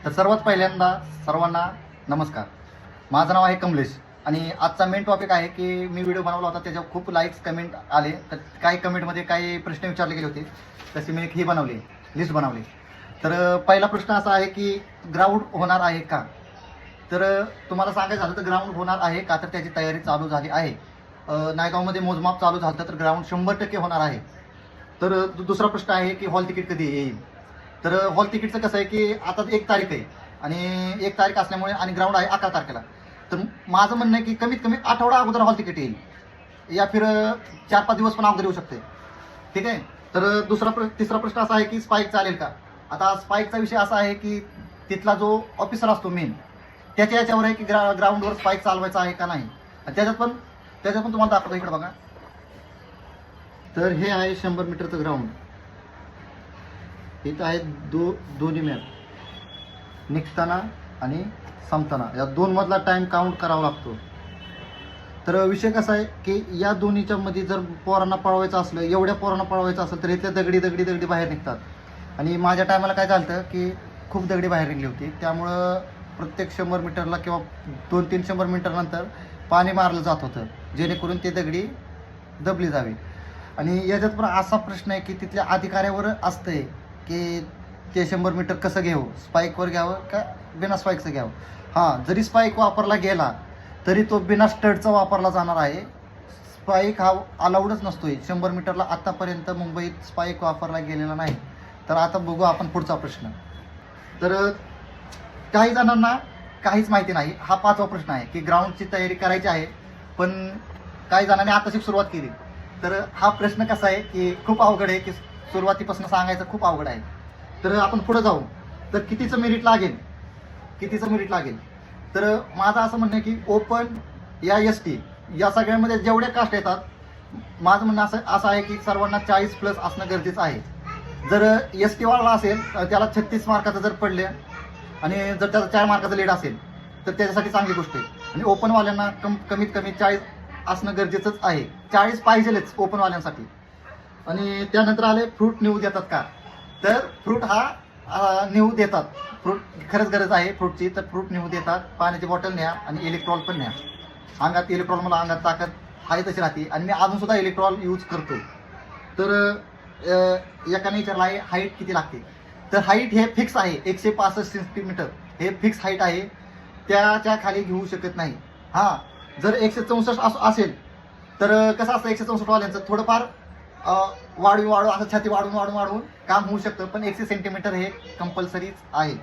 तर सर्वात पहिल्यांदा सर्वांना नमस्कार. माझं नाव आहे कमलेश आणि आजचा मेन टॉपिक आहे की मी व्हिडिओ बनवला होता, त्याच्यावर खूप लाईक्स कमेंट आले. तर काही कमेंटमध्ये काही प्रश्न विचारले गेले होते, तशी मी एक ही बनवली, लिस्ट बनवली. तर पहिला प्रश्न असा आहे की ग्राउंड होणार आहे का? तर तुम्हाला सांगायचं झालं तर ग्राउंड होणार आहे का, तर त्याची तयारी चालू झाली आहे. नायगावमध्ये मोजमाप चालू झालं तर ग्राउंड 100% होणार आहे. तर दुसरा प्रश्न आहे की हॉल तिकीट कधी येईल? तर हॉल तिकीटचं कसं आहे की आता 1 तारीख आहे आणि 1 तारीख असल्यामुळे आणि ग्राउंड आहे 11 तारखेला. तर माझं म्हणणं आहे की कमीत कमी आठवडा अगोदर हॉल तिकीट येईल, या फिर 4-5 दिवस पण अगोदर येऊ शकते. ठीक आहे. तर तिसरा प्रश्न असा आहे की स्पाईक चालेल का? आता स्पाईकचा विषय असा आहे की तिथला जो ऑफिसर असतो मेन, त्याच्या याच्यावर आहे की ग्राउंडवर स्पाईक चालवायचा आहे का नाही. आणि त्याच्यात पण तुम्हाला दाखवतो, इकडे बघा. तर हे आहे 100 मीटरचं ग्राउंड. इथं आहे दोन्ही मॅप, निघताना आणि संपताना या दोन मधला टाइम काउंट करावा लागतो. तर विषय कसा आहे की या दोन्हीच्या मध्ये जर पोरांना पळवायचं असलं, एवढ्या पोरांना पळवायचं असेल तर इथल्या दगडी बाहेर निघतात. आणि माझ्या टायमाला काय झालं की खूप दगडी बाहेर निघली होती, त्यामुळं प्रत्येक 100 मीटरला किंवा 2-3 100 मीटर नंतर पाणी मारलं जात होतं, जेणेकरून ते दगडी दबली जावी. आणि याच्यात पण असा प्रश्न आहे की तिथल्या अधिकाऱ्यावर असतंय की ते 100 मीटर कसं घ्यावं, स्पाईकवर घ्यावं का बिना स्पाईकचं घ्यावं. हां, जरी स्पाईक वापरला गेला तरी तो बिना स्टडचा वापरला जाणार आहे. स्पाईक हा अलाउडच नसतोय 100 मीटरला. आत्तापर्यंत मुंबईत स्पाईक वापरला गेलेला नाही. तर आता बघू आपण पुढचा प्रश्न. तर काही जणांना काहीच माहिती नाही. हा 5वा प्रश्न आहे की ग्राउंडची तयारी करायची आहे, पण काही जणांनी आताशी सुरुवात केली. तर हा प्रश्न कसा आहे की खूप अवघड आहे, की सुरुवातीपासून सांगायचं खूप अवघड आहे. तर आपण पुढे जाऊ. तर कितीचं मेरिट लागेल? तर माझं असं म्हणणं आहे की ओपन या ST या सगळ्यामध्ये जेवढ्या कास्ट येतात, माझं म्हणणं असं आहे की सर्वांना 40+ असणं गरजेचं आहे. जर ST वाला असेल त्याला 36 मार्काचं जर पडले आणि जर त्याचा 4 मार्काचा लीड असेल तर त्याच्यासाठी चांगली गोष्ट आहे. आणि ओपनवाल्यांना कमीत कमी 40 असणं गरजेचंच आहे. 40 पाहिजेलच ओपनवाल्यांसाठी. आणि त्यानंतर आले फ्रूट न्यू देतात का? तर फ्रूट हा न्यू देतात. फ्रूट खरंच गरज आहे फ्रूटची, तर फ्रूट न्यू देतात. पाण्याची बॉटल न्या आणि इलेक्ट्रॉल पण न्या. अंगात इलेक्ट्रॉल, मला अंगात ताकद आहे तशी राहते आणि मी अजून सुद्धा इलेक्ट्रॉल यूज करतो. तर एकाने विचारला आहे हाईट किती लागते. तर हाईट हे फिक्स आहे, 165 सेंटीमीटर हे फिक्स हाईट आहे, त्याच्या खाली घेऊ शकत नाही. हां, जर 164 असेल तर कसं असतं 164 वाल्यांचं थोडंफार वाढून असं छाती वाढून काम होऊ शकतं, पण 100 सेंटीमीटर हे कंपल्सरीच आहे.